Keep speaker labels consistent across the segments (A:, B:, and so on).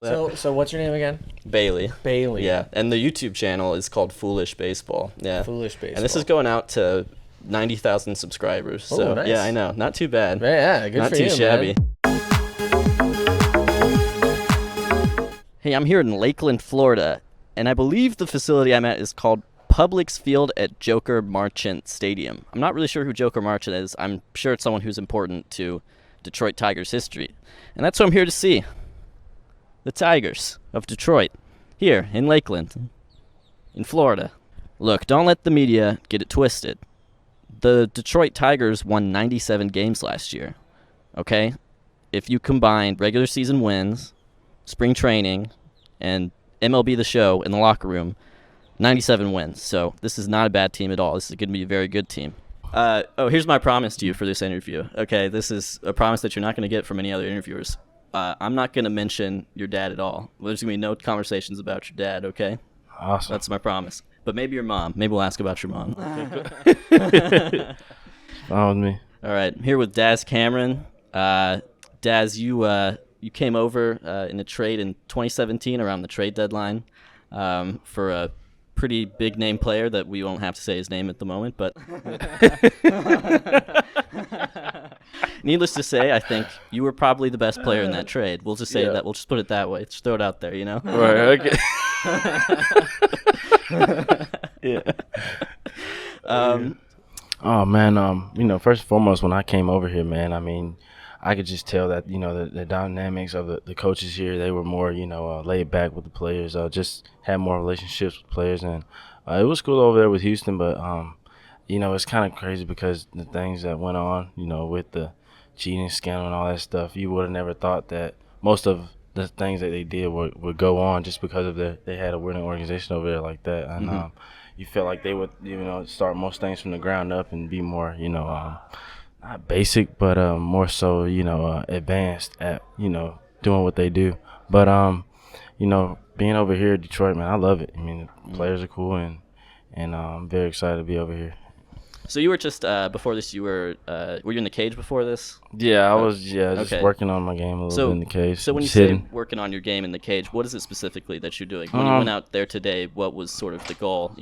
A: So what's your name again?
B: Bailey.
A: Bailey.
B: Yeah, and the YouTube channel is called Foolish Baseball. Yeah.
A: Foolish Baseball.
B: And this is going out to 90,000 subscribers. So
A: nice.
B: yeah, I know, not too bad.
A: Yeah, good
B: not
A: for
B: too
A: you,
B: shabby.
A: man.
B: Hey, I'm here in Lakeland, Florida, and I believe the facility I'm at is called Publix Field at Joker Marchant Stadium. I'm not really sure who Joker Marchant is. I'm sure it's someone who's important to Detroit Tigers history. And that's what I'm here to see. The Tigers of Detroit, here in Lakeland, in Florida. Look, don't let the media get it twisted. The Detroit Tigers won 97 games last year, okay? If you combined regular season wins, spring training, and MLB The Show in the locker room, 97 wins. So this is not a bad team at all. This is going to be a very good team. Here's my promise to you for this interview. Okay, this is a promise that you're not going to get from any other interviewers. I'm not going to mention your dad at all. There's going to be no conversations about your dad, okay?
C: Awesome.
B: That's my promise. But maybe your mom. Maybe we'll ask about your mom.
C: Fine with me.
B: All right, I'm here with Daz Cameron. Daz, you came over in a trade in 2017 around the trade deadline for a pretty big name player that we won't have to say his name at the moment, but needless to say, I think you were probably the best player in that trade. We'll just say that. We'll just put it that way. Just throw it out there, you know?
C: Right, okay.
B: Yeah.
C: Oh, man, first and foremost, when I came over here, man, I mean, I could just tell that, the dynamics of the coaches here, they were more, laid back with the players, just had more relationships with players. And it was cool over there with Houston, but, it's kind of crazy because the things that went on, with the cheating scandal and all that stuff, you would have never thought that most of the things that they did would go on just because of they had a winning organization over there like that. And you felt like they would, start most things from the ground up and be more, not basic, but more so, advanced at, doing what they do. But, being over here in Detroit, man, I love it. I mean, the players are cool, and I'm very excited to be over here.
B: So you were just before this. Were you in the cage before this?
C: Yeah, I was. Just
B: okay.
C: Working on my game a little bit in the cage.
B: So when you say working on your game in the cage, what is it specifically that you're doing? When you went out there today, what was sort of the goal?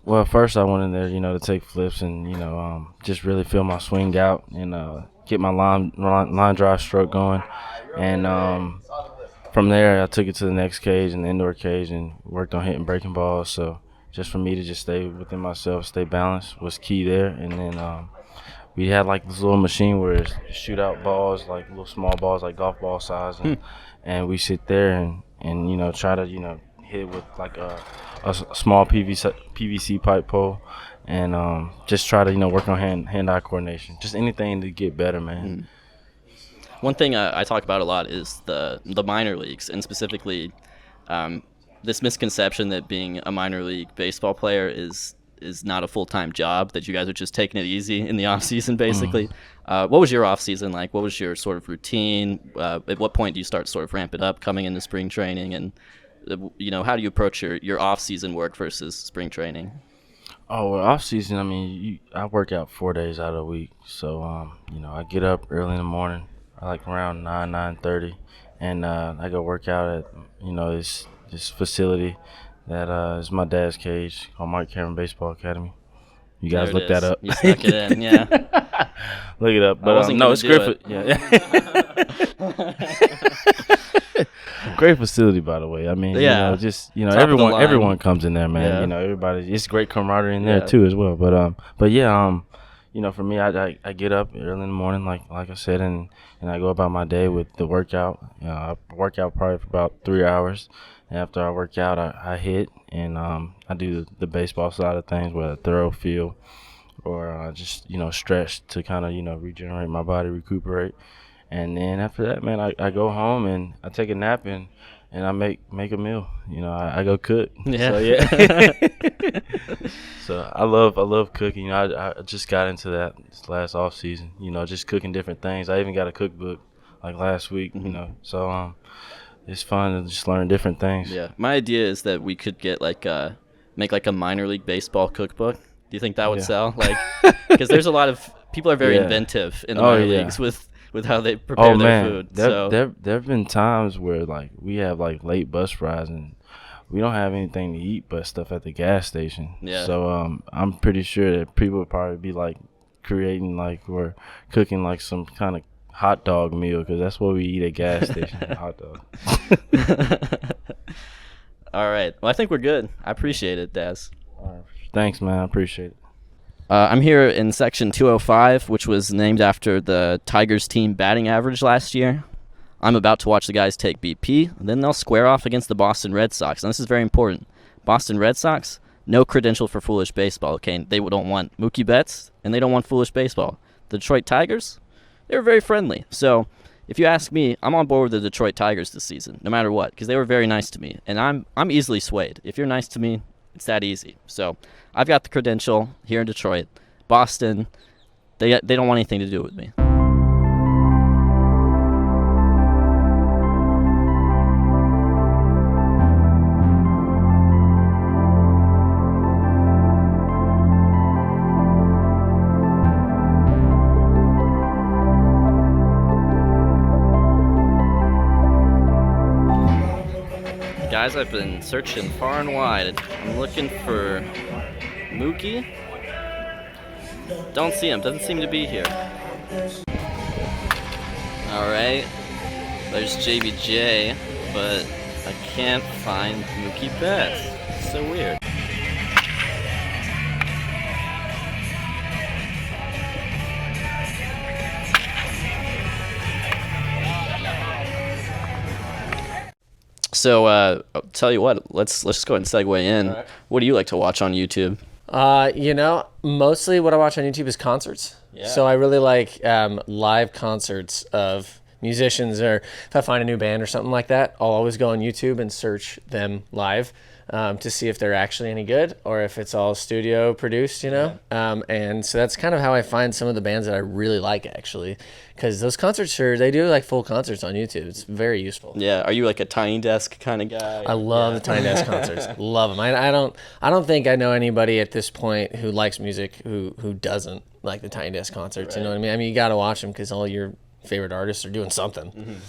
C: Well, first I went in there, to take flips and just really feel my swing out and get my line drive stroke going, and from there I took it to the next cage, and the indoor cage, and worked on hitting breaking balls. So just for me to just stay within myself, stay balanced was key there. And then we had like this little machine where it's shoot out balls, like little small balls, like golf ball size, and we sit there and try to hit it with like a small PVC pipe pole, and just try to work on hand-eye coordination, just anything to get better, man.
B: One thing I talk about a lot is the minor leagues, and specifically this misconception that being a minor league baseball player is not a full-time job, that you guys are just taking it easy in the off season, basically. What was your off season like? What was your sort of routine? At what point do you start sort of ramp it up coming into spring training, and how do you approach your off season work versus spring training?
C: Oh, well, off season, I mean, I work out 4 days out of the week, so I get up early in the morning, like around 9:30, and I go work out at this facility that is my dad's cage called Mike Cameron Baseball Academy. You guys look that up.
B: You snuck it in, yeah.
C: Look it up. But no, it's Griffith. Yeah. Great facility, by the way. I mean, everyone comes in there, man.
B: Yeah.
C: Everybody. It's great camaraderie in there too, as well. But yeah, for me, I get up early in the morning, like I said, and I go about my day with the workout. I work out probably for about 3 hours. And after I work out, I hit, and I do the baseball side of things, whether throw, field, or just stretch to kind of regenerate my body, recuperate. And then after that, man, I go home and I take a nap, and I make a meal. I go cook.
B: Yeah.
C: So, yeah. So I love cooking. I just got into that this last off season. Just cooking different things. I even got a cookbook like last week. So it's fun to just learn different things.
B: Yeah. My idea is that we could get make like a minor league baseball cookbook. Do you think that would sell? Like, because there's a lot of people are very inventive in the minor leagues with with how they prepare their food.
C: There have been times where like we have like late bus rides and we don't have anything to eat but stuff at the gas station.
B: Yeah.
C: So I'm pretty sure that people would probably be like creating like or cooking like some kind of hot dog meal, because that's what we eat at gas station. Hot dog.
B: All right. Well, I think we're good. I appreciate it, Daz.
C: All right. Thanks, man. I appreciate it.
B: I'm here in section 205, which was named after the Tigers team batting average last year. I'm about to watch the guys take BP, and then they'll square off against the Boston Red Sox. And this is very important. Boston Red Sox, no credential for foolish baseball. Okay, they don't want Mookie Betts, and they don't want foolish baseball. The Detroit Tigers, they were very friendly. So if you ask me, I'm on board with the Detroit Tigers this season, no matter what, because they were very nice to me. And I'm easily swayed. If you're nice to me, it's that easy. So I've got the credential here in Detroit. Boston, they don't want anything to do with me. Guys, I've been searching far and wide. I'm looking for Mookie. Don't see him. Doesn't seem to be here. Alright. There's JBJ, but I can't find Mookie Betts. It's so weird. So, I'll tell you what, let's just go ahead and segue in. Right. What do you like to watch on YouTube?
A: Mostly what I watch on YouTube is concerts. Yeah. So I really like live concerts of musicians, or if I find a new band or something like that, I'll always go on YouTube and search them live to see if they're actually any good or if it's all studio produced, Yeah. And so that's kind of how I find some of the bands that I really like, actually, because those concerts they do like full concerts on YouTube. It's very useful.
B: Yeah. Are you like a Tiny Desk kind of guy?
A: I love the Tiny Desk concerts. Love them. I don't think I know anybody at this point who likes music who doesn't like the Tiny Desk concerts. Right. You know what I mean? I mean, you got to watch them because all your favorite artists are doing something.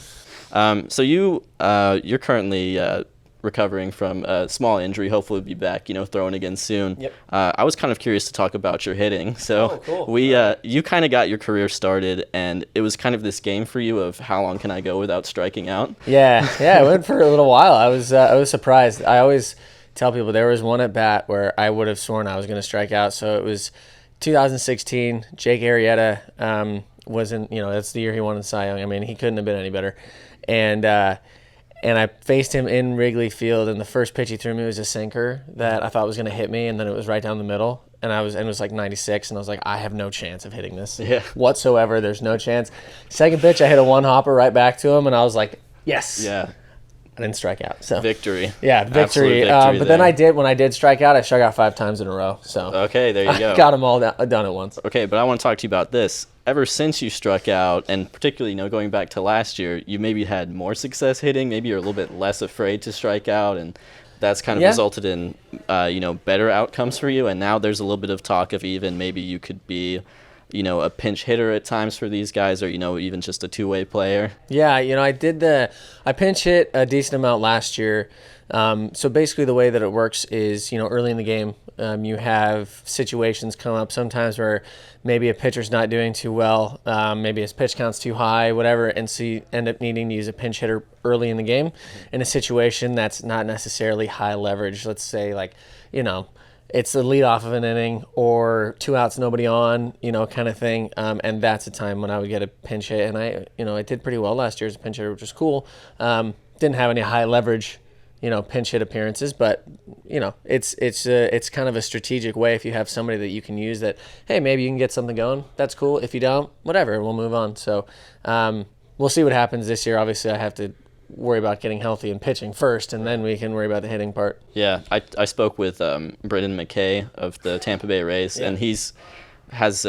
B: Mm-hmm. So you're currently recovering from a small injury. Hopefully, be back, throwing again soon.
A: Yep.
B: I was kind of curious to talk about your hitting. So
A: cool.
B: You kind of got your career started, and it was kind of this game for you of how long can I go without striking out?
A: Yeah. I went for a little while. I was surprised. I always tell people there was one at bat where I would have sworn I was going to strike out. So it was 2016. Jake Arrieta wasn't. That's the year he won the Cy Young. I mean, he couldn't have been any better. And I faced him in Wrigley Field, and the first pitch he threw me was a sinker that I thought was going to hit me, and then it was right down the middle, and it was like 96, and I was like, I have no chance of hitting this whatsoever. There's no chance. Second pitch, I hit a one-hopper right back to him, and I was like, yes.
B: Yeah.
A: I didn't strike out. So
B: victory.
A: Yeah, victory. But then when I did strike out, I struck out 5 times in a row. So
B: okay, there you go.
A: I got them all done at once.
B: Okay, but I want to talk to you about this. Ever since you struck out, and particularly going back to last year, you maybe had more success hitting. Maybe you're a little bit less afraid to strike out, and that's kind of resulted in better outcomes for you. And now there's a little bit of talk of even maybe you could be a pinch hitter at times for these guys, or even just a two-way player.
A: Yeah, I pinch hit a decent amount last year. So basically the way that it works is, early in the game, you have situations come up sometimes where maybe a pitcher's not doing too well, maybe his pitch count's too high, whatever, and so you end up needing to use a pinch hitter early in the game in a situation that's not necessarily high leverage. Let's say it's the lead off of an inning or 2 outs, nobody on, kind of thing. And that's a time when I would get a pinch hit. And I did pretty well last year as a pinch hitter, which was cool. Didn't have any high leverage, pinch hit appearances, but it's kind of a strategic way. If you have somebody that you can use that, hey, maybe you can get something going. That's cool. If you don't, whatever, we'll move on. So we'll see what happens this year. Obviously, I have to worry about getting healthy and pitching first, and then we can worry about the hitting part.
B: Yeah, I spoke with Britton McKay of the Tampa Bay Rays, and has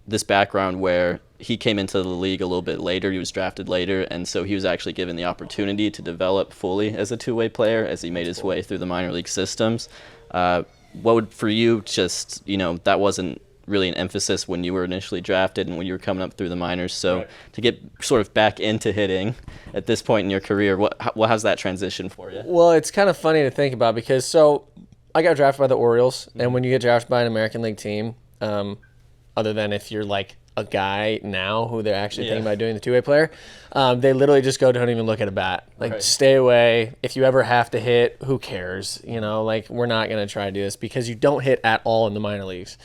B: this background where he came into the league a little bit later. He was drafted later, and so he was actually given the opportunity to develop fully as a two-way player as he made his way through the minor league systems. What would, for you, just, that wasn't really an emphasis when you were initially drafted and when you were coming up through the minors. So to get sort of back into hitting at this point in your career, how's that transition for you?
A: Well, it's kind of funny to think about because I got drafted by the Orioles, and when you get drafted by an American League team, other than if you're like a guy now who they're actually thinking about doing the two-way player, they literally just go, don't even look at a bat. Like, stay away. If you ever have to hit, who cares? You know, like, we're not going to try to do this because you don't hit at all in the minor leagues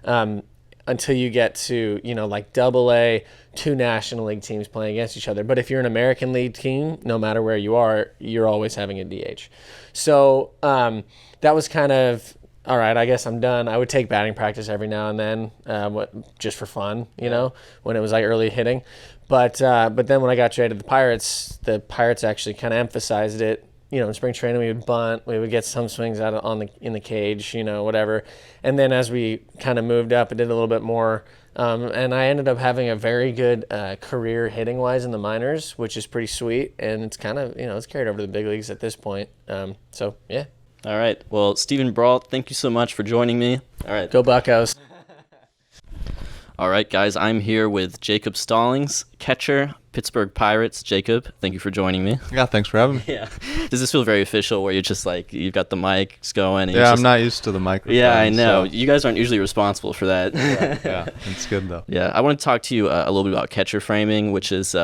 A: until you get to, you know, like Double-A, two National League teams playing against each other. But if you're an American League team, no matter where you are, you're always having a DH. So that was kind of, all right, I guess I'm done. I would take batting practice every now and then, just for fun, you know, when it was like early hitting. But then when I got traded to the Pirates actually kind of emphasized it. You know, in spring training we would bunt, we would get some swings out in the cage, you know, whatever. And then as we kind of moved up, it did a little bit more. And I ended up having a very good career hitting wise in the minors, which is pretty sweet. And it's kind of, you know, it's carried over to the big leagues at this point. So yeah.
B: All right. Well, Stephen Brault, thank you so much for joining me. All right.
A: Go Buccos.
B: All right, guys. I'm here with Jacob Stallings, catcher, Pittsburgh Pirates. Jacob, thank you for joining me.
D: Yeah, thanks for having me.
B: Yeah. Does this feel very official where you're just like, you've got the mics going? And
D: Yeah, I'm not used to the microphone.
B: Yeah, I know.
D: So.
B: You guys aren't usually responsible for that.
D: Yeah, it's good though.
B: Yeah, I want to talk to you a little bit about catcher framing, which is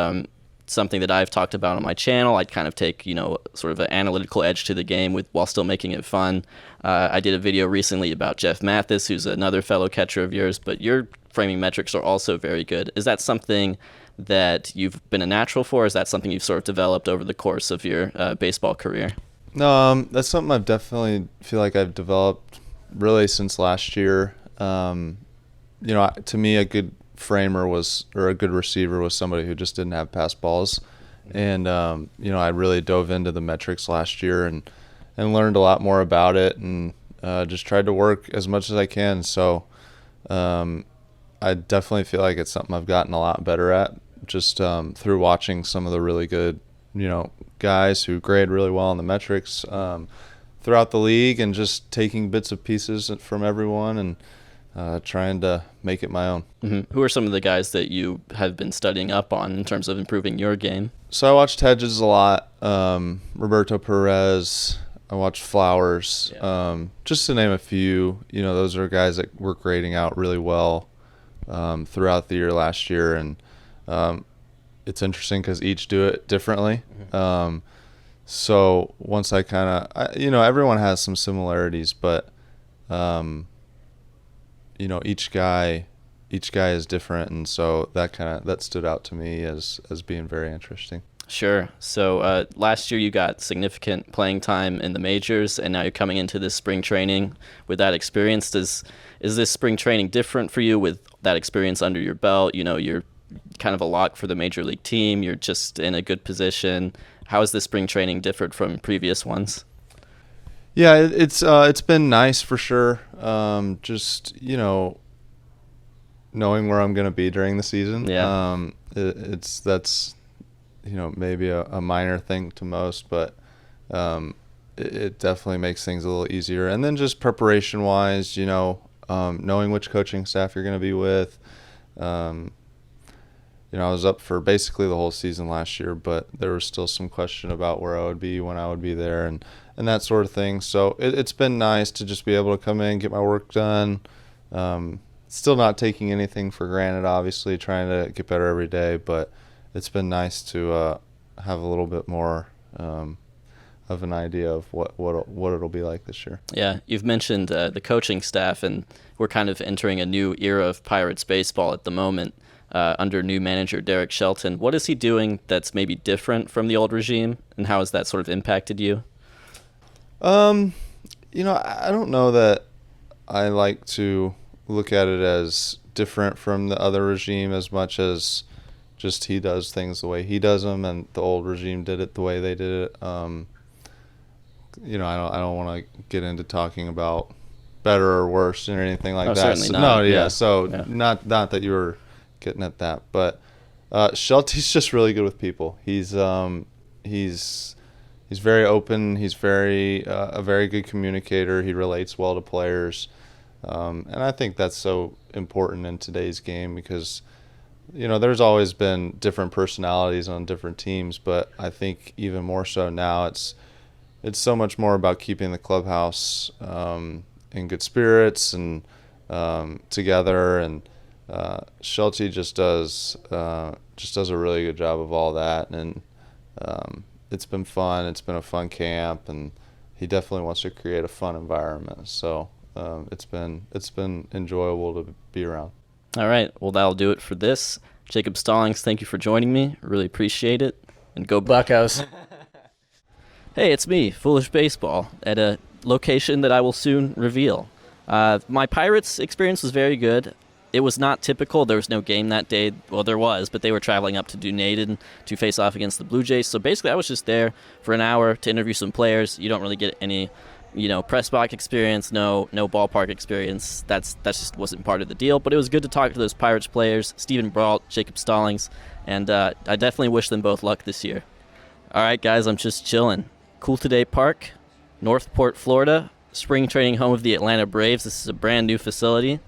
B: something that I've talked about on my channel. I kind of take, you know, sort of an analytical edge to the game while still making it fun. I did a video recently about Jeff Mathis, who's another fellow catcher of yours, but your framing metrics are also very good. Is that something that you've been a natural for, or is that something you've sort of developed over the course of your baseball career?
D: No, that's something I've definitely feel like I've developed really since last year. You know, to me, a good framer or a good receiver was somebody who just didn't have pass balls. And, you know, I really dove into the metrics last year and learned a lot more about it and just tried to work as much as I can. So I definitely feel like it's something I've gotten a lot better at just through watching some of the really good, you know, guys who grade really well on the metrics throughout the league and just taking bits and pieces from everyone and trying to make it my own.
B: Mm-hmm. Who are some of the guys that you have been studying up on in terms of improving your game?
D: So I watched Hedges a lot, Roberto Perez, I watched Flowers, just to name a few. You know, those are guys that were grading out really well throughout the year last year, and it's interesting because each do it differently. Mm-hmm. So once I kind of, you know, everyone has some similarities, but you know, each guy is different, and so that stood out to me as being very interesting.
B: Sure. So last year you got significant playing time in the majors, and now you're coming into this spring training with that experience. Is this spring training different for you with that experience under your belt? You know, you're kind of a lock for the major league team. You're just in a good position. How is this spring training different from previous ones?
D: Yeah, it's been nice for sure. Just, you know, knowing where I'm going to be during the season.
B: Yeah.
D: That's you know, maybe a minor thing to most, but it definitely makes things a little easier. And then just preparation wise, you know, knowing which coaching staff you're going to be with. You know, I was up for basically the whole season last year, but there was still some question about where I would be, when I would be there, and that sort of thing. So it's been nice to just be able to come in, get my work done. Still not taking anything for granted, obviously, trying to get better every day, but it's been nice to have a little bit more of an idea of what it'll be like this year.
B: Yeah, you've mentioned the coaching staff, and we're kind of entering a new era of Pirates baseball at the moment under new manager Derek Shelton. What is he doing that's maybe different from the old regime, and how has that sort of impacted you?
D: You know, I don't know that I like to look at it as different from the other regime as much as just he does things the way he does them, and the old regime did it the way they did it. You know, I don't want to get into talking about better or worse or anything like that.
B: Certainly
D: so,
B: not.
D: No, yeah.
B: So
D: not that you were getting at that, but Shelty's just really good with people. He's very open. He's very a very good communicator. He relates well to players. And I think that's so important in today's game because, there's always been different personalities on different teams, but I think even more so now it's so much more about keeping the clubhouse in good spirits and together. And Shelty just does a really good job of all that. And it's been fun. It's been a fun camp, and he definitely wants to create a fun environment. So it's been enjoyable to be around.
B: All right, well, that'll do it for this. Jacob Stallings, thank you for joining me. Really appreciate it. And go
A: Buckos.
B: Hey, it's me, Foolish Baseball, at a location that I will soon reveal. My Pirates experience was very good. It was not typical. There was no game that day. Well, there was, but they were traveling up to Dunedin to face off against the Blue Jays. So basically, I was just there for an hour to interview some players. You don't really get any, press box experience, no ballpark experience. That just wasn't part of the deal. But it was good to talk to those Pirates players, Stephen Brault, Jacob Stallings, and I definitely wish them both luck this year. All right, guys, I'm just chilling. Cool Today Park, Northport, Florida, spring training home of the Atlanta Braves. This is a brand new facility.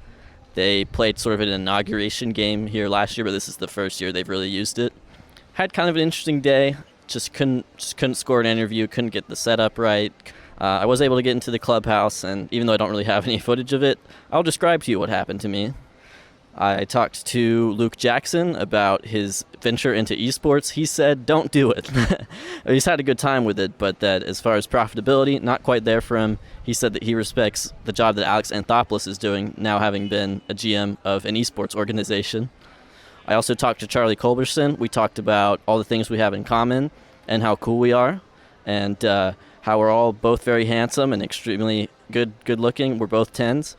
B: They played sort of an inauguration game here last year, but this is the first year they've really used it. Had kind of an interesting day. Just couldn't score an interview, couldn't get the setup right. I was able to get into the clubhouse, and even though I don't really have any footage of it, I'll describe to you what happened to me. I talked to Luke Jackson about his venture into esports. He said, don't do it. He's had a good time with it, but that as far as profitability, not quite there for him. He said that he respects the job that Alex Anthopoulos is doing, now having been a GM of an esports organization. I also talked to Charlie Culberson. We talked about all the things we have in common and how cool we are, and how we're all both very handsome and extremely good looking. We're both 10s.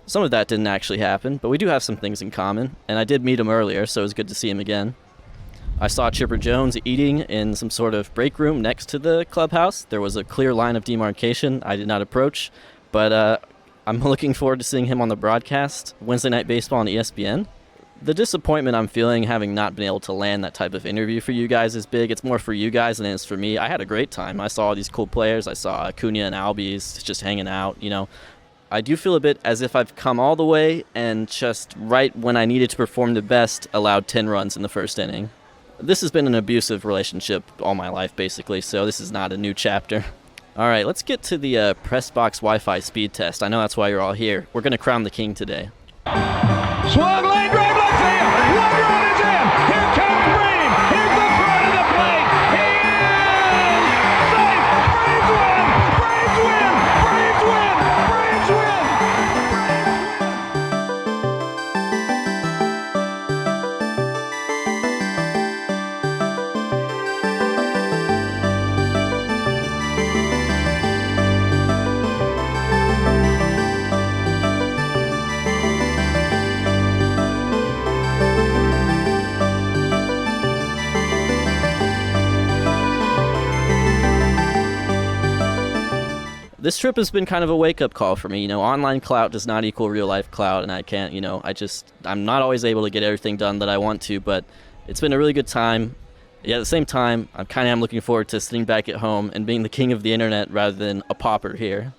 B: Some of that didn't actually happen, but we do have some things in common, and I did meet him earlier, so it was good to see him again. I saw Chipper Jones eating in some sort of break room next to the clubhouse. There was a clear line of demarcation I did not approach, but I'm looking forward to seeing him on the broadcast, Wednesday Night Baseball on ESPN. The disappointment I'm feeling having not been able to land that type of interview for you guys is big. It's more for you guys than it is for me. I had a great time. I saw all these cool players. I saw Acuna and Albies just hanging out, I do feel a bit as if I've come all the way and just right when I needed to perform the best, allowed 10 runs in the first inning. This has been an abusive relationship all my life, basically, so this is not a new chapter. All right, let's get to the press box Wi-Fi speed test. I know that's why you're all here. We're going to crown the king today.
E: Swung, line drive, left field. One run is in. Here comes Green. Here's the front of the plate. He is safe. Braves win. Braves win. Braves win. Braves win.
B: This trip has been kind of a wake-up call for me. Online clout does not equal real-life clout, and I can't, I'm not always able to get everything done that I want to, but it's been a really good time. Yeah, at the same time, I kind of am looking forward to sitting back at home and being the king of the internet rather than a pauper here.